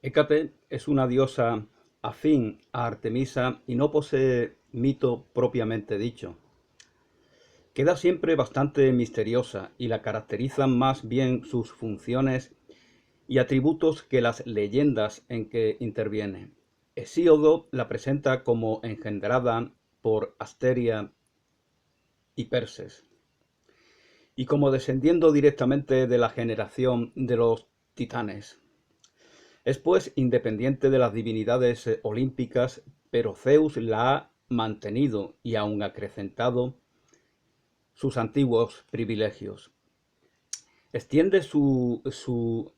Hécate es una diosa afín a Artemisa y no posee mito propiamente dicho. Queda siempre bastante misteriosa y la caracterizan más bien sus funciones y atributos que las leyendas en que interviene. Hesíodo la presenta como engendrada por Asteria y Perses y como descendiendo directamente de la generación de los titanes. Es pues independiente de las divinidades olímpicas, pero Zeus la ha mantenido y aun acrecentado sus antiguos privilegios. Extiende su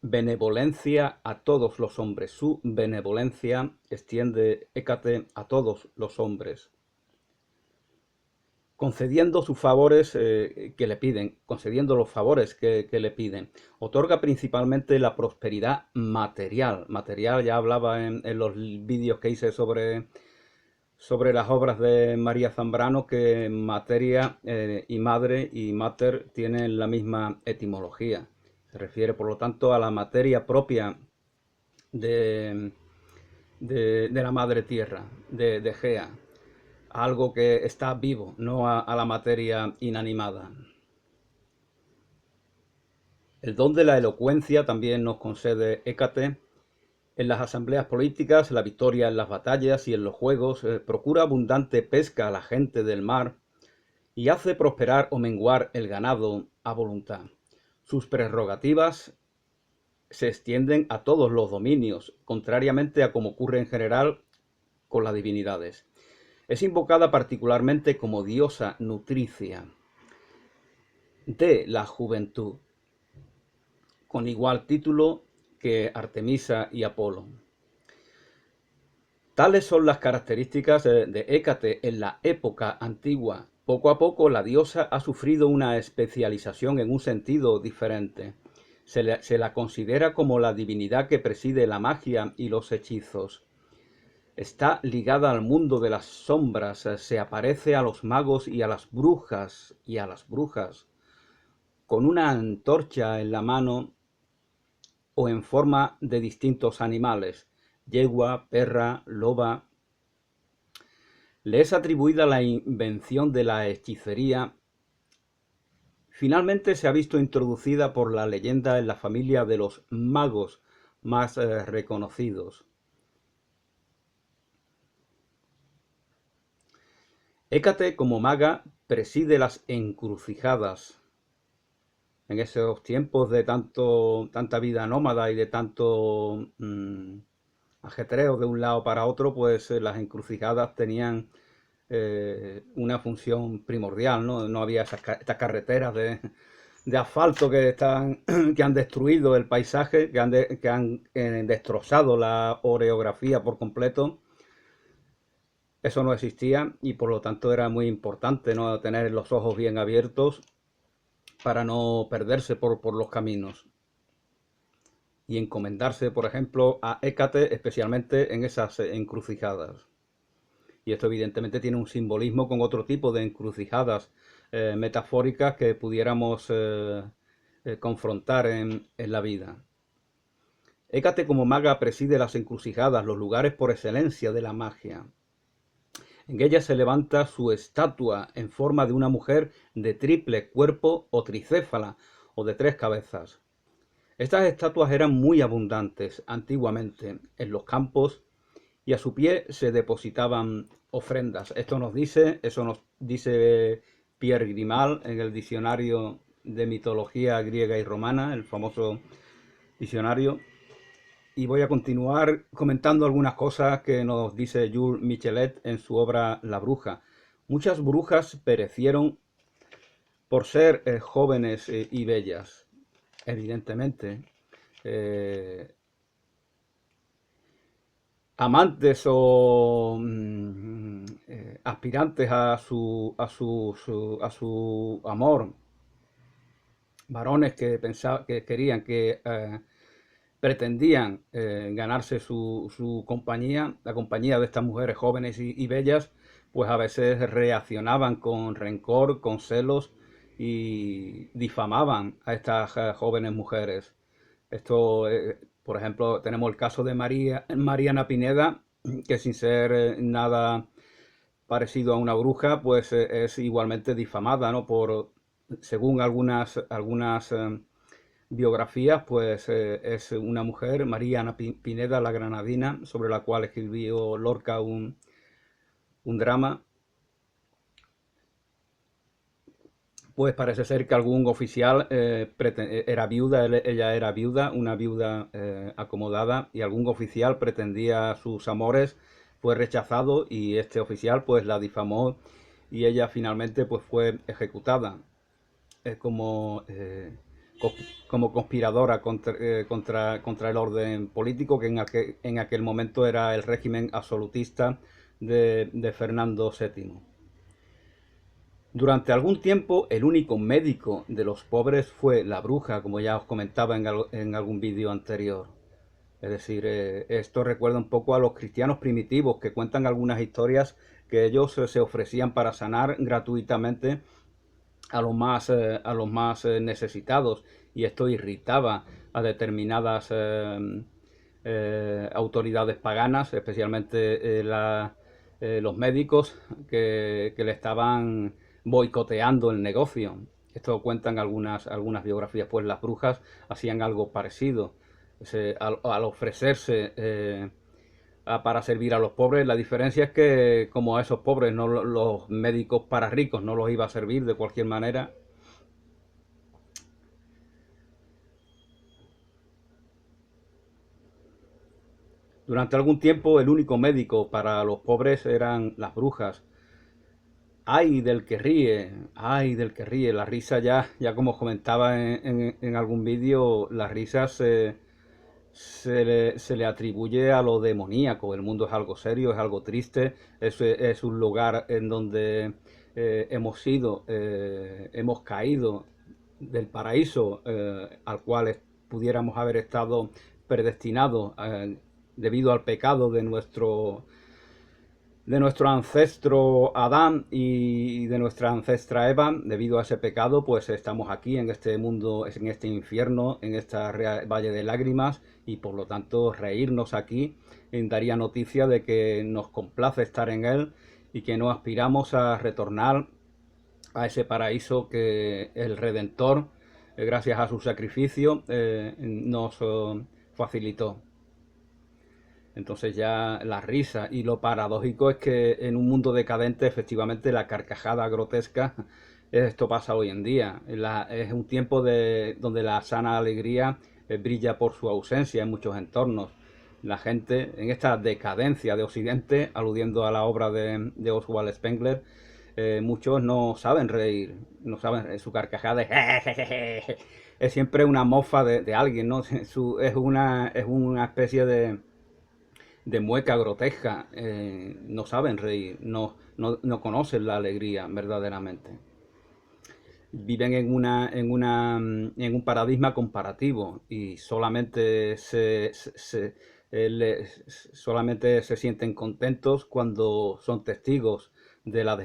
benevolencia a todos los hombres. Su benevolencia extiende Hécate a todos los hombres, concediendo sus favores que le piden, concediendo los favores que le piden. Otorga principalmente la prosperidad material. Material, ya hablaba en los vídeos que hice sobre las obras de María Zambrano, que materia y madre y mater tienen la misma etimología. Se refiere, por lo tanto, a la materia propia de, de la madre tierra, de Gea, algo que está vivo, no a la materia inanimada. El don de la elocuencia también nos concede Hécate. En las asambleas políticas, la victoria en las batallas y en los juegos, procura abundante pesca a la gente del mar y hace prosperar o menguar el ganado a voluntad. Sus prerrogativas se extienden a todos los dominios, contrariamente a como ocurre en general con las divinidades. Es invocada particularmente como diosa nutricia de la juventud, con igual título que Artemisa y Apolo. Tales son las características de Hécate en la época antigua. Poco a poco la diosa ha sufrido una especialización en un sentido diferente. Se la considera como la divinidad que preside la magia y los hechizos. Está ligada al mundo de las sombras, se aparece a los magos y a las brujas, con una antorcha en la mano o en forma de distintos animales, yegua, perra, loba. Le es atribuida la invención de la hechicería. Finalmente se ha visto introducida por la leyenda en la familia de los magos más reconocidos. Hécate como maga preside las encrucijadas. En esos tiempos de tanta vida nómada y de tanto ajetreo de un lado para otro, pues las encrucijadas tenían una función primordial, ¿no? No había estas carreteras de asfalto que han destruido el paisaje, que han destrozado la oreografía por completo. Eso no existía y por lo tanto era muy importante, ¿no?, tener los ojos bien abiertos para no perderse por los caminos y encomendarse, por ejemplo, a Hécate, especialmente en esas encrucijadas. Y esto evidentemente tiene un simbolismo con otro tipo de encrucijadas metafóricas que pudiéramos confrontar en la vida. Hécate como maga preside las encrucijadas, los lugares por excelencia de la magia. En ella se levanta su estatua en forma de una mujer de triple cuerpo o tricéfala o de 3 cabezas. Estas estatuas eran muy abundantes antiguamente en los campos y a su pie se depositaban ofrendas. Eso nos dice Pierre Grimal en el diccionario de mitología griega y romana, el famoso diccionario. Y voy a continuar comentando algunas cosas que nos dice Jules Michelet en su obra La Bruja. Muchas brujas perecieron por ser jóvenes y bellas, evidentemente. Eh, Amantes o aspirantes a su amor, varones que querían que pretendían ganarse su compañía, la compañía de estas mujeres jóvenes y bellas, pues a veces reaccionaban con rencor, con celos y difamaban a estas jóvenes mujeres. Esto, por ejemplo, tenemos el caso de Mariana Pineda, que sin ser nada parecido a una bruja, pues es igualmente difamada, ¿no? Según algunas biografías, pues es una mujer, Mariana Pineda, la granadina, sobre la cual escribió Lorca un drama. Pues parece ser que algún oficial era viuda, ella era viuda, una viuda acomodada, y algún oficial pretendía sus amores, fue rechazado y este oficial pues la difamó y ella finalmente pues fue ejecutada como, como conspiradora contra el orden político que en aquel momento era el régimen absolutista de Fernando VII. Durante algún tiempo, el único médico de los pobres fue la bruja, como ya os comentaba en algún vídeo anterior. Es decir, esto recuerda un poco a los cristianos primitivos que cuentan algunas historias que ellos se ofrecían para sanar gratuitamente a los más necesitados, y esto irritaba a determinadas autoridades paganas, especialmente los médicos que le estaban boicoteando el negocio. Esto cuentan algunas biografías, pues las brujas hacían algo parecido. Al ofrecerse para servir a los pobres, la diferencia es que como a esos pobres no los médicos para ricos no los iba a servir de cualquier manera. Durante algún tiempo el único médico para los pobres eran las brujas. Ay del que ríe, ay del que ríe. La risa ya como comentaba en algún vídeo, la risa se le atribuye a lo demoníaco. El mundo es algo serio, es algo triste, es un lugar en donde hemos caído del paraíso al cual pudiéramos haber estado predestinados debido al pecado de nuestro ancestro Adán y de nuestra ancestra Eva. Debido a ese pecado, pues estamos aquí en este mundo, en este infierno, en esta valle de lágrimas, y por lo tanto reírnos aquí daría noticia de que nos complace estar en él y que no aspiramos a retornar a ese paraíso que el Redentor, gracias a su sacrificio, nos facilitó. Entonces ya la risa, y lo paradójico es que en un mundo decadente efectivamente la carcajada grotesca, esto pasa hoy en día. Es un tiempo donde la sana alegría brilla por su ausencia en muchos entornos. La gente en esta decadencia de Occidente, aludiendo a la obra de Oswald Spengler, muchos no saben reír, no saben, su carcajada es siempre una mofa de alguien, ¿no? Es una especie de mueca grotesca, no saben reír, no conocen la alegría verdaderamente. Viven en un paradigma comparativo y solamente se sienten contentos cuando son testigos de la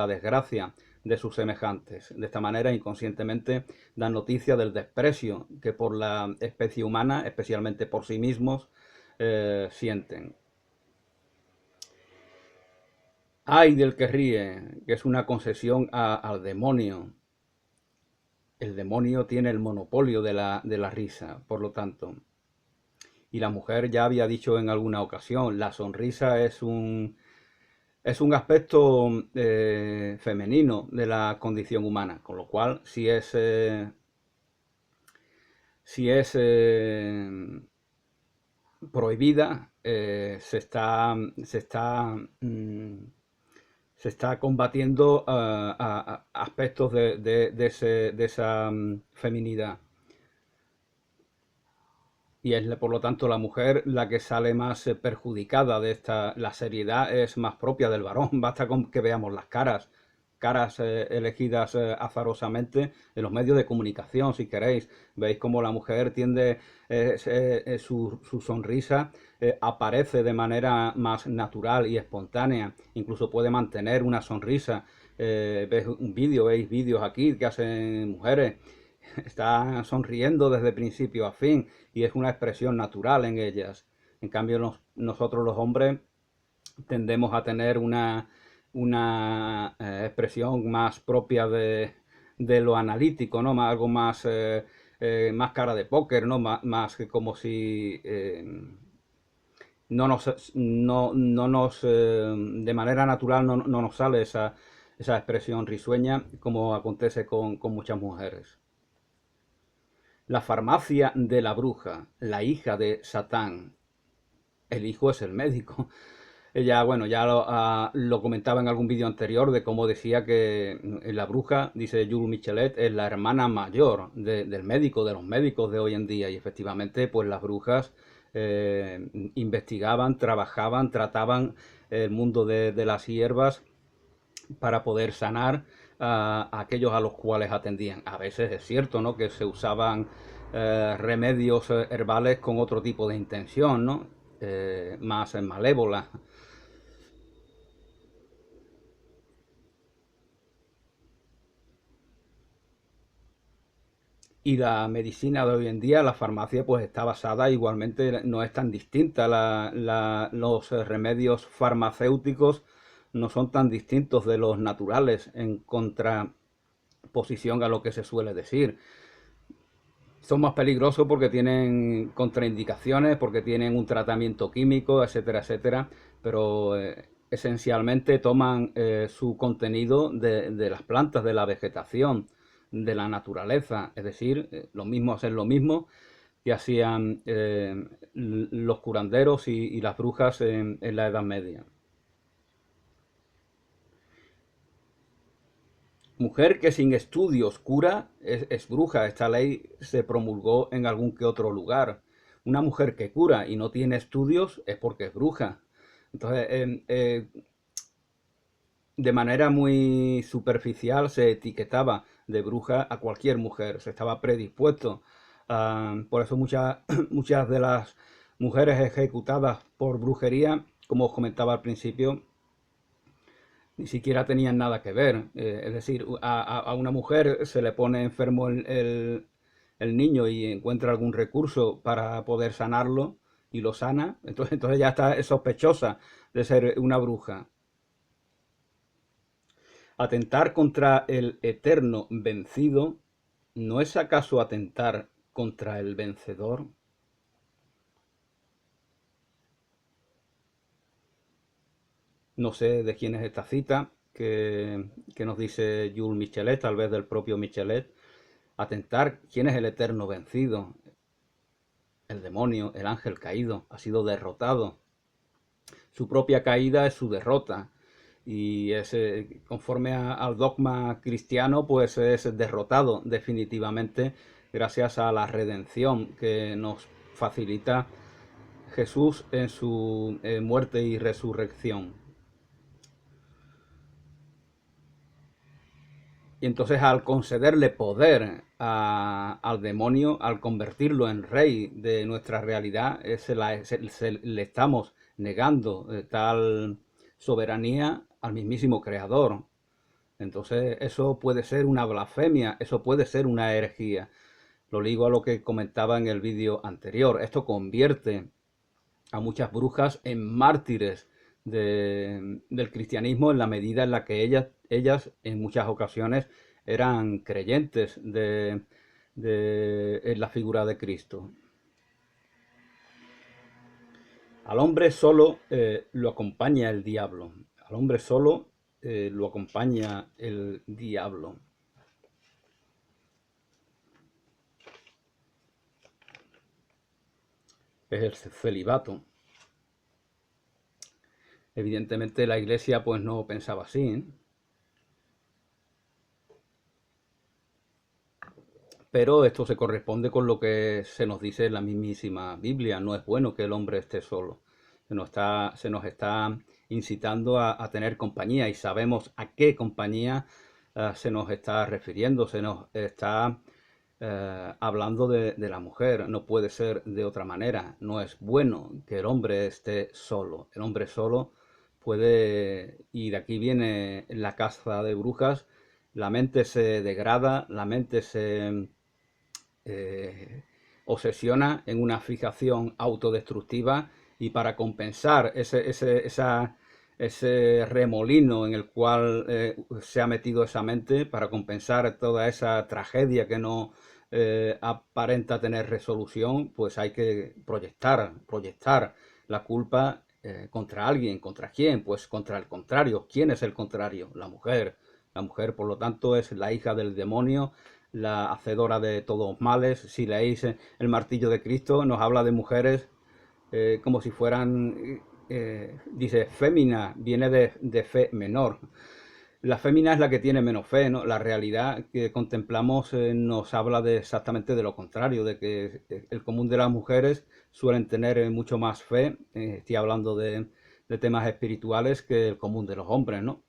desgracia de sus semejantes. De esta manera, inconscientemente, dan noticia del desprecio que por la especie humana, especialmente por sí mismos, sienten. Ay del que ríe, que es una concesión al demonio. El demonio tiene el monopolio de la risa, por lo tanto. Y la mujer, ya había dicho en alguna ocasión, la sonrisa es un aspecto femenino de la condición humana, con lo cual si es prohibida, se está combatiendo aspectos de esa feminidad. Y es por lo tanto la mujer la que sale más perjudicada de esta. La seriedad es más propia del varón. Basta con que veamos las caras elegidas azarosamente en los medios de comunicación, si queréis. Veis cómo la mujer tiende, su sonrisa aparece de manera más natural y espontánea. Incluso puede mantener una sonrisa. Veis vídeos aquí que hacen mujeres están sonriendo desde principio a fin y es una expresión natural en ellas. En cambio, nosotros los hombres tendemos a tener una expresión más propia de lo analítico, ¿no? Algo más, más cara de póker, ¿no? Más que como si de manera natural no nos sale esa expresión risueña como acontece con muchas mujeres. La farmacia de la bruja, la hija de Satán. El hijo es el médico. Ella, bueno, ya lo comentaba en algún vídeo anterior de cómo decía que la bruja, dice Jules Michelet, es la hermana mayor del médico, de los médicos de hoy en día. Y efectivamente, pues las brujas investigaban, trabajaban, trataban el mundo de las hierbas para poder sanar a aquellos a los cuales atendían. A veces es cierto, ¿no?, que se usaban remedios herbales con otro tipo de intención, ¿no? Más malévola. Y la medicina de hoy en día, la farmacia, pues está basada igualmente, no es tan distinta. Los remedios farmacéuticos no son tan distintos de los naturales en contraposición a lo que se suele decir. Son más peligrosos porque tienen contraindicaciones, porque tienen un tratamiento químico, etcétera, etcétera, pero esencialmente toman su contenido de las plantas, de la vegetación, de la naturaleza, es decir, lo mismo hacen lo mismo que hacían los curanderos y las brujas en la Edad Media. Mujer que sin estudios cura es bruja. Esta ley se promulgó en algún que otro lugar. Una mujer que cura y no tiene estudios es porque es bruja. Entonces, de manera muy superficial se etiquetaba de bruja a cualquier mujer. Se estaba predispuesto. Por eso muchas de las mujeres ejecutadas por brujería, como os comentaba al principio, ni siquiera tenían nada que ver. Es decir, a una mujer se le pone enfermo el niño y encuentra algún recurso para poder sanarlo y lo sana, entonces ya está sospechosa de ser una bruja. Atentar contra el eterno vencido, ¿no es acaso atentar contra el vencedor? No sé de quién es esta cita que nos dice Jules Michelet, tal vez del propio Michelet. Atentar, ¿quién es el eterno vencido? El demonio, el ángel caído, ha sido derrotado. Su propia caída es su derrota. Y conforme al dogma cristiano, pues es derrotado definitivamente gracias a la redención que nos facilita Jesús en su muerte y resurrección. Y entonces al concederle poder al demonio, al convertirlo en rey de nuestra realidad, le estamos negando tal soberanía al mismísimo Creador. Entonces eso puede ser una blasfemia, eso puede ser una herejía. Lo ligo a lo que comentaba en el vídeo anterior. Esto convierte a muchas brujas en mártires del cristianismo en la medida en la que ellas en muchas ocasiones eran creyentes en la figura de Cristo. Al hombre solo lo acompaña el diablo. Al hombre solo lo acompaña el diablo. Es el celibato. Evidentemente la iglesia pues no pensaba así, ¿eh? Pero esto se corresponde con lo que se nos dice en la mismísima Biblia. No es bueno que el hombre esté solo. Se nos está incitando a tener compañía y sabemos a qué compañía se nos está refiriendo. Se nos está hablando de la mujer. No puede ser de otra manera. No es bueno que el hombre esté solo. El hombre solo puede, y de aquí viene la caza de brujas, la mente se degrada, la mente se obsesiona en una fijación autodestructiva, y para compensar ese remolino en el cual se ha metido esa mente, para compensar toda esa tragedia que no aparenta tener resolución, pues hay que proyectar la culpa contra alguien. ¿Contra quién? Pues contra el contrario. ¿Quién es el contrario? La mujer. La mujer, por lo tanto, es la hija del demonio, la hacedora de todos males. Si leéis el martillo de Cristo, nos habla de mujeres como si fueran, dice, fémina, viene de fe menor. La fémina es la que tiene menos fe, ¿no? La realidad que contemplamos nos habla exactamente de lo contrario, de que el común de las mujeres suelen tener mucho más fe, estoy hablando de temas espirituales, que el común de los hombres, ¿no?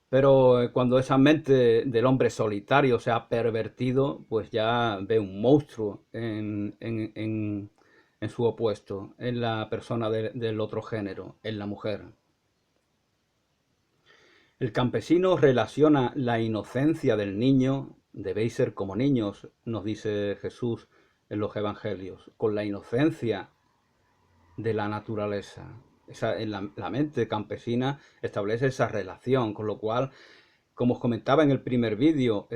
Pero cuando esa mente del hombre solitario se ha pervertido, pues ya ve un monstruo en su opuesto, en la persona del otro género, en la mujer. El campesino relaciona la inocencia del niño, debéis ser como niños, nos dice Jesús en los evangelios, con la inocencia de la naturaleza. En la mente campesina establece esa relación, con lo cual, como os comentaba en el primer vídeo,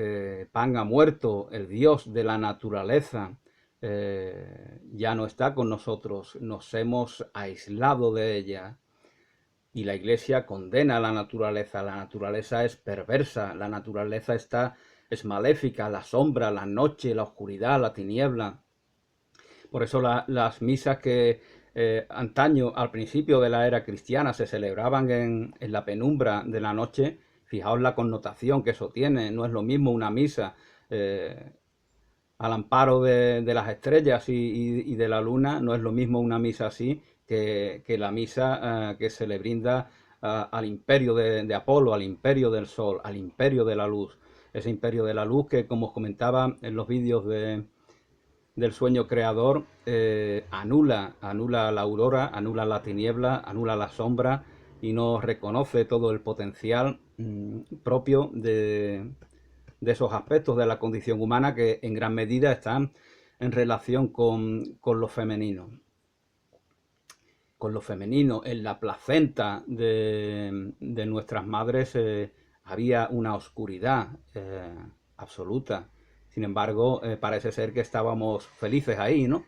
Pan ha muerto, el dios de la naturaleza, ya no está con nosotros, nos hemos aislado de ella. Y la Iglesia condena a la naturaleza es perversa, la naturaleza es maléfica, la sombra, la noche, la oscuridad, la tiniebla. Por eso las misas que antaño, al principio de la era cristiana, se celebraban en la penumbra de la noche, fijaos la connotación que eso tiene. No es lo mismo una misa al amparo de las estrellas y de la luna, no es lo mismo una misa así que la misa que se le brinda al imperio de Apolo, al imperio del sol, al imperio de la luz. Ese imperio de la luz que, como os comentaba en los vídeos del sueño creador, anula la aurora, anula la tiniebla, anula la sombra, y no reconoce todo el potencial propio de esos aspectos de la condición humana, que en gran medida están en relación con lo femenino. Con lo femenino, en la placenta de nuestras madres había una oscuridad absoluta. Sin embargo, parece ser que estábamos felices ahí, ¿no?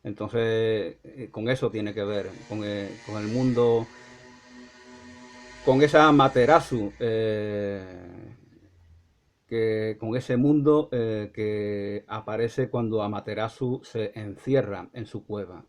Entonces, con eso tiene que ver, con el mundo, con esa Amaterasu, con ese mundo que aparece cuando Amaterasu se encierra en su cueva.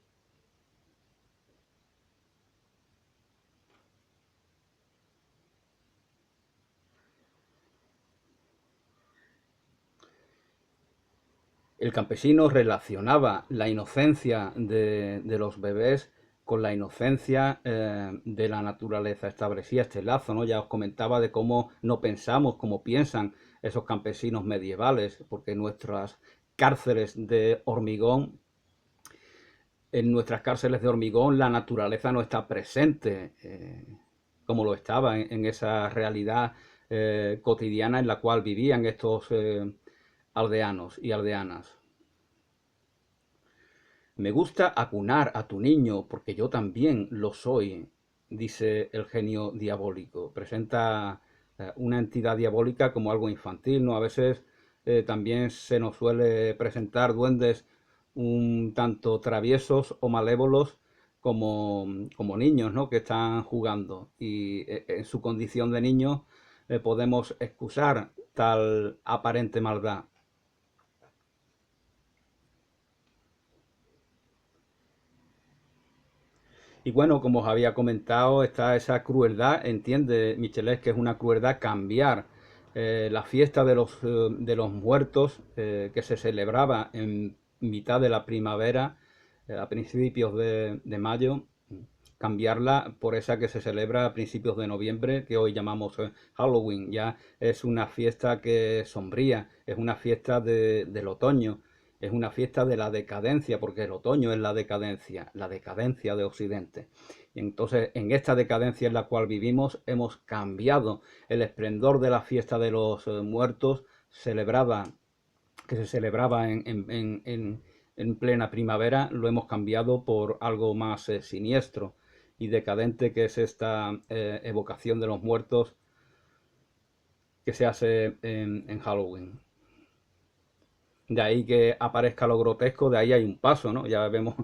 El campesino relacionaba la inocencia de los bebés con la inocencia de la naturaleza. Establecía este lazo, ¿no? Ya os comentaba de cómo no pensamos como piensan esos campesinos medievales, porque nuestras cárceles de hormigón, en nuestras cárceles de hormigón la naturaleza no está presente como lo estaba en esa realidad cotidiana en la cual vivían estos aldeanos y aldeanas. Me gusta acunar a tu niño porque yo también lo soy, dice el genio diabólico. Presenta una entidad diabólica como algo infantil, ¿no? A veces también se nos suele presentar duendes un tanto traviesos o malévolos como niños, ¿no? Que están jugando, y en su condición de niños podemos excusar tal aparente maldad. Y bueno, como os había comentado, está esa crueldad, entiende Michelet que es una crueldad cambiar la fiesta de los muertos que se celebraba en mitad de la primavera, a principios de mayo, cambiarla por esa que se celebra a principios de noviembre, que hoy llamamos Halloween. Ya es una fiesta que es sombría, es una fiesta del otoño, es una fiesta de la decadencia, porque el otoño es la decadencia de Occidente. Y entonces, en esta decadencia en la cual vivimos, hemos cambiado el esplendor de la fiesta de los muertos, celebrada que se celebraba en plena primavera, lo hemos cambiado por algo más siniestro y decadente, que es esta evocación de los muertos que se hace en Halloween. De ahí que aparezca lo grotesco, de ahí hay un paso, ¿no? Ya vemos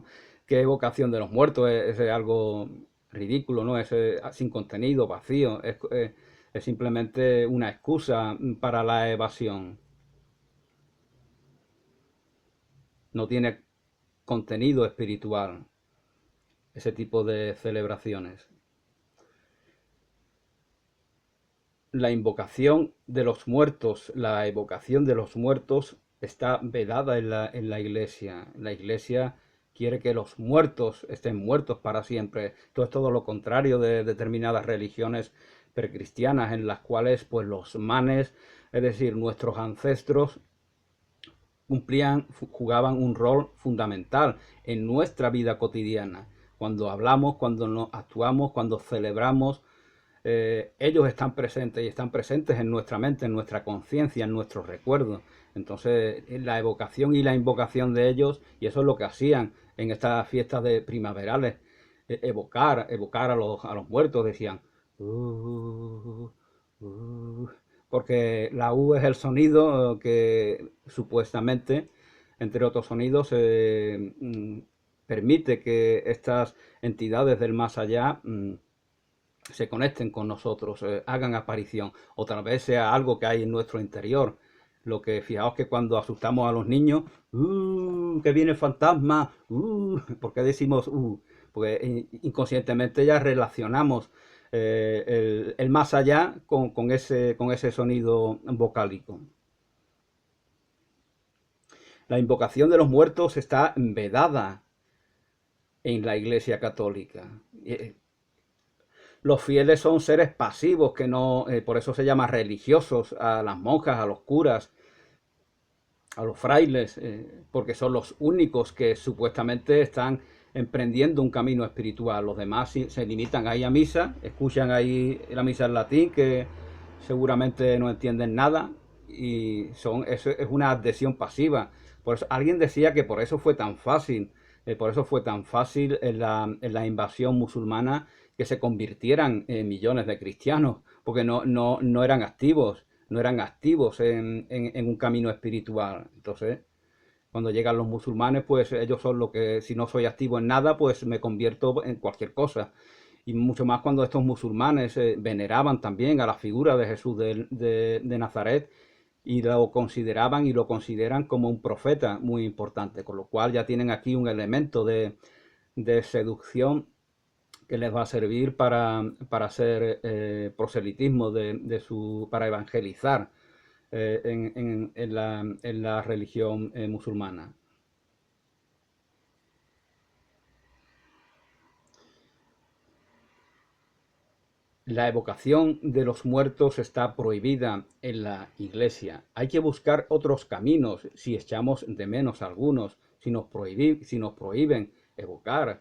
qué evocación de los muertos es algo ridículo, ¿no? Es sin contenido, vacío, es simplemente una excusa para la evasión. No tiene contenido espiritual ese tipo de celebraciones. La invocación de los muertos, la evocación de los muertos está vedada en la iglesia. La iglesia quiere que los muertos estén muertos para siempre. Esto es todo lo contrario de determinadas religiones precristianas, en las cuales pues los manes, es decir, nuestros ancestros, jugaban un rol fundamental en nuestra vida cotidiana. Cuando hablamos, cuando nos actuamos, cuando celebramos, ellos están presentes, y están presentes en nuestra mente, en nuestra conciencia, en nuestros recuerdos. Entonces, la evocación y la invocación de ellos, y eso es lo que hacían en estas fiestas de primaverales, evocar a los muertos, decían, porque la U es el sonido que supuestamente, entre otros sonidos, permite que estas entidades del más allá se conecten con nosotros, hagan aparición, o tal vez sea algo que hay en nuestro interior. Lo que fijaos que cuando asustamos a los niños, que viene el fantasma, ¿por qué decimos Porque inconscientemente ya relacionamos el más allá con ese sonido vocálico. La invocación de los muertos está vedada en la Iglesia Católica. Los fieles son seres pasivos, que no, por eso se llama religiosos a las monjas, a los curas, a los frailes, porque son los únicos que supuestamente están emprendiendo un camino espiritual. Los demás se limitan ahí a misa, escuchan ahí la misa en latín, que seguramente no entienden nada, y eso es una adhesión pasiva. Por eso, alguien decía que por eso fue tan fácil en la invasión musulmana, que se convirtieran en millones de cristianos, porque no eran activos, no eran activos en un camino espiritual. Entonces, cuando llegan los musulmanes, pues ellos son lo que, si no soy activo en nada, pues me convierto en cualquier cosa. Y mucho más cuando estos musulmanes veneraban también a la figura de Jesús de Nazaret, y lo consideraban y lo consideran como un profeta muy importante, con lo cual ya tienen aquí un elemento de seducción que les va a servir para hacer proselitismo para evangelizar en la religión musulmana. La evocación de los muertos está prohibida en la Iglesia. Hay que buscar otros caminos si echamos de menos algunos, si nos prohíben evocar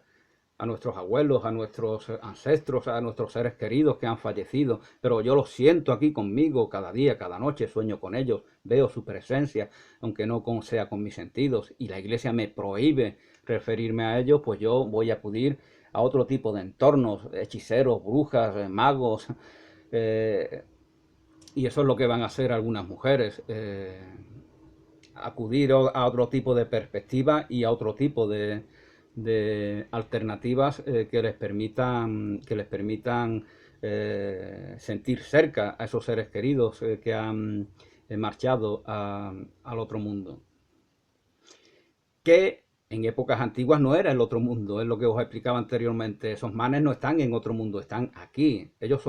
a nuestros abuelos, a nuestros ancestros, a nuestros seres queridos que han fallecido, pero yo los siento aquí conmigo cada día, cada noche, sueño con ellos, veo su presencia, aunque no sea con mis sentidos, y la Iglesia me prohíbe referirme a ellos, pues yo voy a acudir a otro tipo de entornos, hechiceros, brujas, magos, eh, y eso es lo que van a hacer algunas mujeres, acudir a otro tipo de perspectiva y a otro tipo de alternativas que les permitan sentir cerca a esos seres queridos que han marchado al otro mundo. Que en épocas antiguas no era el otro mundo, es lo que os explicaba anteriormente. Esos manes no están en otro mundo, están aquí. Ellos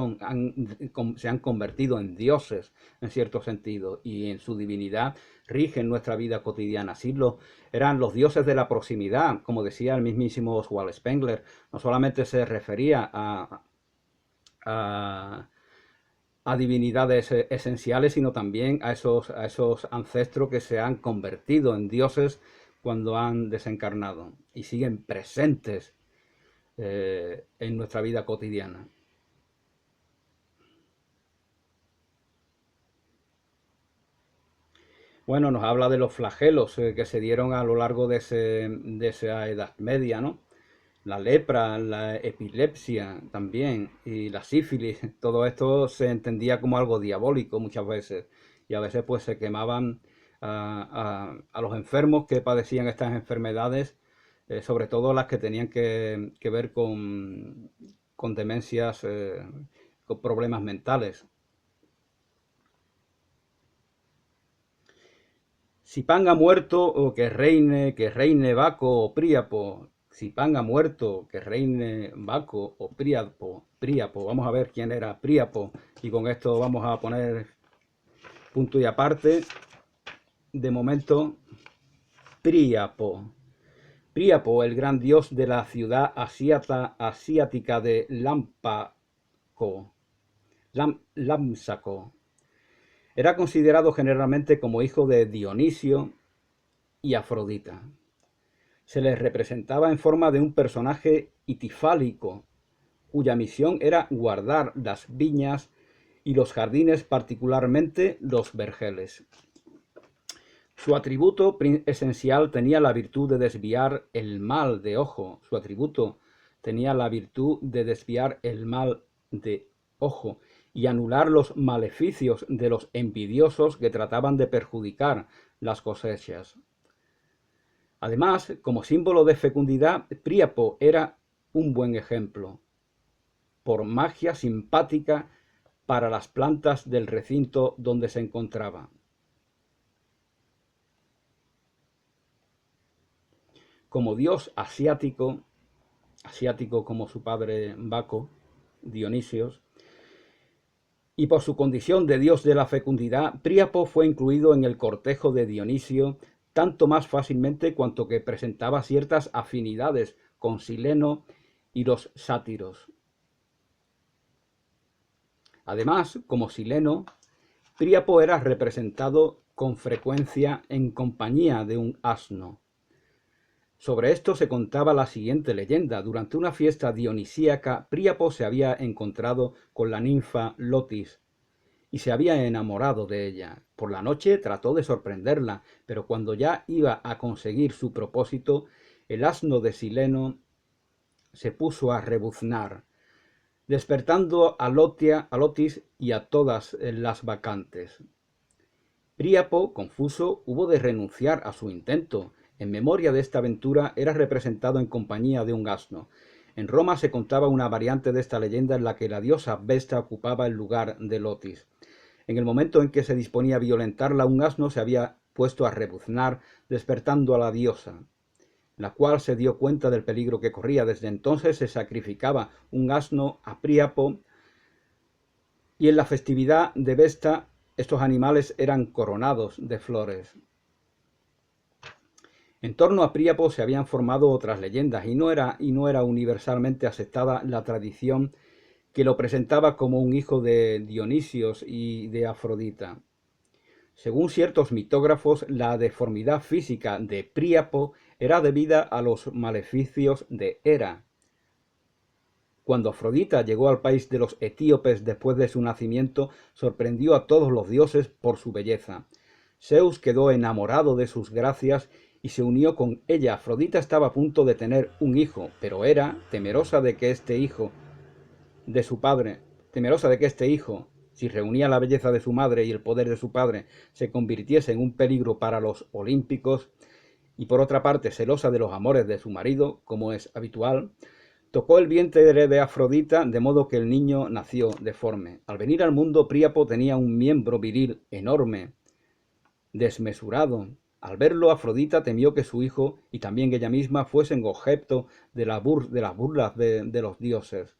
se han convertido en dioses, en cierto sentido, y en su divinidad rigen nuestra vida cotidiana. Así eran los dioses de la proximidad, como decía el mismísimo Oswald Spengler. No solamente se refería a, a divinidades esenciales, sino también a esos ancestros que se han convertido en dioses cuando han desencarnado y siguen presentes en nuestra vida cotidiana. Bueno, nos habla de los flagelos que se dieron a lo largo de esa Edad Media, ¿no? La lepra, la epilepsia también y la sífilis, todo esto se entendía como algo diabólico muchas veces y a veces pues se quemaban a los enfermos que padecían estas enfermedades, sobre todo las que tenían que ver con demencias, con problemas mentales. Si Pan ha muerto, o que reine Baco o Príapo. Si Pan ha muerto, que reine Baco o Príapo. Príapo, vamos a ver quién era Príapo. Y con esto vamos a poner punto y aparte. De momento, Príapo. Príapo, el gran dios de la ciudad asiática de Lámsaco. Era considerado generalmente como hijo de Dionisio y Afrodita. Se les representaba en forma de un personaje itifálico, cuya misión era guardar las viñas y los jardines, particularmente los vergeles. Su atributo esencial tenía la virtud de desviar el mal de ojo. Su atributo tenía la virtud de desviar el mal de ojo y anular los maleficios de los envidiosos que trataban de perjudicar las cosechas. Además, como símbolo de fecundidad, Príapo era un buen ejemplo, por magia simpática para las plantas del recinto donde se encontraba. Como dios asiático como su padre Baco, Dionisios, y por su condición de dios de la fecundidad, Príapo fue incluido en el cortejo de Dionisio tanto más fácilmente cuanto que presentaba ciertas afinidades con Sileno y los sátiros. Además, como Sileno, Príapo era representado con frecuencia en compañía de un asno. Sobre esto se contaba la siguiente leyenda. Durante una fiesta dionisíaca, Príapo se había encontrado con la ninfa Lotis y se había enamorado de ella. Por la noche trató de sorprenderla, pero cuando ya iba a conseguir su propósito, el asno de Sileno se puso a rebuznar, despertando a Lotis y a todas las bacantes. Príapo, confuso, hubo de renunciar a su intento. En memoria de esta aventura era representado en compañía de un asno. En Roma se contaba una variante de esta leyenda en la que la diosa Vesta ocupaba el lugar de Lotis. En el momento en que se disponía a violentarla, un asno se había puesto a rebuznar, despertando a la diosa, la cual se dio cuenta del peligro que corría. Desde entonces se sacrificaba un asno a Príapo, y en la festividad de Vesta estos animales eran coronados de flores. En torno a Príapo se habían formado otras leyendas y no era universalmente aceptada la tradición que lo presentaba como un hijo de Dionisios y de Afrodita. Según ciertos mitógrafos, la deformidad física de Príapo era debida a los maleficios de Hera. Cuando Afrodita llegó al país de los etíopes después de su nacimiento, sorprendió a todos los dioses por su belleza. Zeus quedó enamorado de sus gracias y se unió con ella. Afrodita estaba a punto de tener un hijo, pero Hera, temerosa de que este hijo, si reunía la belleza de su madre y el poder de su padre, se convirtiese en un peligro para los olímpicos, y por otra parte celosa de los amores de su marido, como es habitual, tocó el vientre de Afrodita, de modo que el niño nació deforme. Al venir al mundo, Príapo tenía un miembro viril enorme, desmesurado. Al verlo, Afrodita temió que su hijo y también ella misma fuesen objeto de las burlas de los dioses,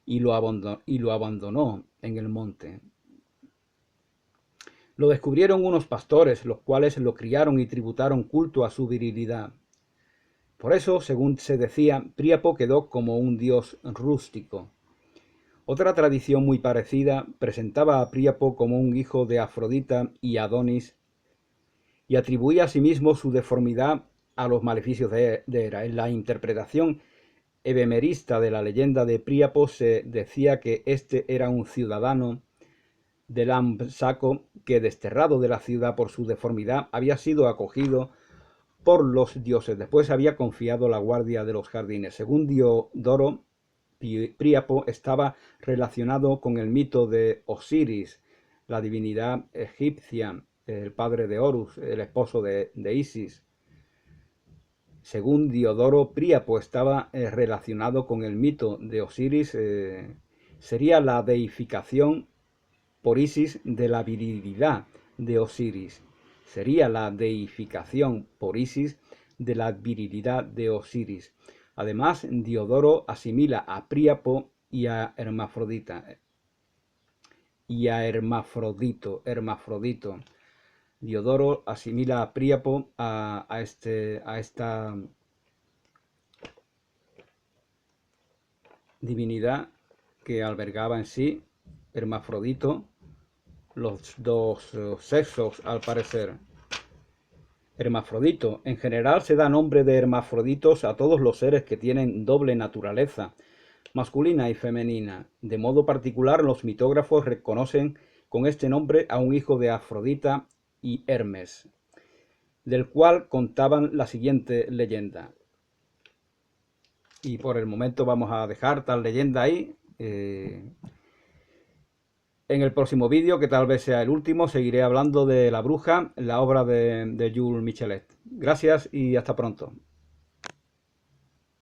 y lo abandonó en el monte. Lo descubrieron unos pastores, los cuales lo criaron y tributaron culto a su virilidad. Por eso, según se decía, Príapo quedó como un dios rústico. Otra tradición muy parecida presentaba a Príapo como un hijo de Afrodita y Adonis, y atribuía asimismo su deformidad a los maleficios de Hera. En la interpretación hebemerista de la leyenda de Príapo se decía que este era un ciudadano de Lampsaco, que desterrado de la ciudad por su deformidad, había sido acogido por los dioses. Después había confiado la guardia de los jardines. Según Diodoro, Príapo estaba relacionado con el mito de Osiris, la divinidad egipcia, el padre de Horus, el esposo de Isis. Según Diodoro, Príapo estaba relacionado con el mito de Osiris, sería la deificación por Isis de la virilidad de Osiris. Sería la deificación por Isis de la virilidad de Osiris. Además, Diodoro asimila a Príapo y a Hermafrodito. Diodoro asimila a Príapo a esta divinidad que albergaba en sí Hermafrodito, los dos sexos al parecer. Hermafrodito. En general se da nombre de hermafroditos a todos los seres que tienen doble naturaleza, masculina y femenina. De modo particular, los mitógrafos reconocen con este nombre a un hijo de Afrodita y Hermes, del cual contaban la siguiente leyenda. Y por el momento vamos a dejar tal leyenda ahí. En el próximo vídeo, que tal vez sea el último, seguiré hablando de La Bruja, la obra de Jules Michelet. Gracias y hasta pronto.